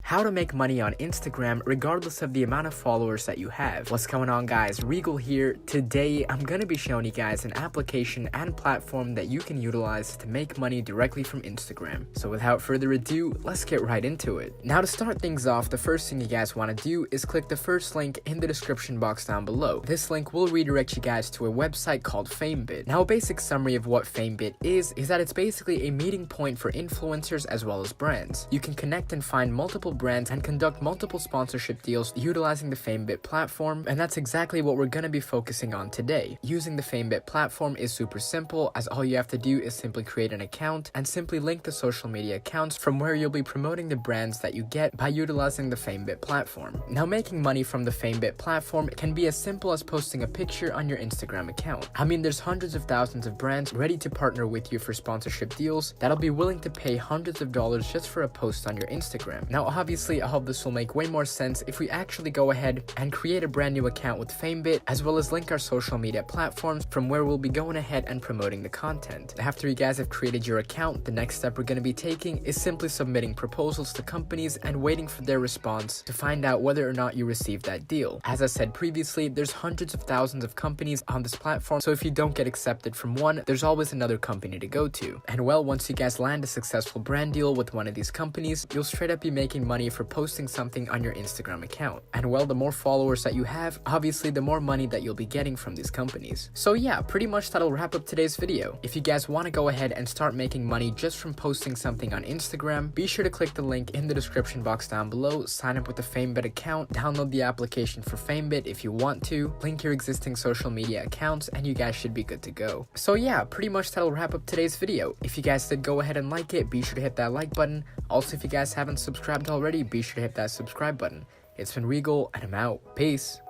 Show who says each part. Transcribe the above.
Speaker 1: How to make money on Instagram regardless of the amount of followers that you have. What's going on, guys? Regal here. Today I'm going to be showing you guys an application and platform that you can utilize to make money directly from Instagram. So without further ado, let's get right into it. Now, to start things off, the first thing you guys want to do is click the first link in the description box down below. This link will redirect you guys to a website called Famebit. Now, a basic summary of what Famebit is that it's basically a meeting point for influencers as well as brands. You can connect and find multiple brands and conduct multiple sponsorship deals utilizing the Famebit platform, and that's exactly what we're going to be focusing on today. Using the Famebit platform is super simple, as all you have to do is simply create an account and simply link the social media accounts from where you'll be promoting the brands that you get by utilizing the Famebit platform. Now, making money from the Famebit platform can be as simple as posting a picture on your Instagram account. I mean, there's hundreds of thousands of brands ready to partner with you for sponsorship deals that'll be willing to pay hundreds of dollars just for a post on your Instagram. Now, obviously, I hope this will make way more sense if we actually go ahead and create a brand new account with Famebit, as well as link our social media platforms from where we'll be going ahead and promoting the content. After you guys have created your account, the next step we're going to be taking is simply submitting proposals to companies and waiting for their response to find out whether or not you received that deal. As I said previously, there's hundreds of thousands of companies on this platform, so if you don't get accepted from one, there's always another company to go to. And well, once you guys land a successful brand deal with one of these companies, you'll straight up be making money for posting something on your Instagram account. And well, the more followers that you have, obviously the more money that you'll be getting from these companies. So yeah, pretty much that'll wrap up today's video. If you guys want to go ahead and start making money just from posting something on Instagram, be sure to click the link in the description box down below, sign up with the Famebit account, download the application for Famebit if you want to, link your existing social media accounts, and you guys should be good to go. So yeah, pretty much that'll wrap up today's video. If you guys did go ahead and like it, be sure to hit that like button. Also, if you guys haven't subscribed already, be sure to hit that subscribe button. It's been Regal, and I'm out. Peace.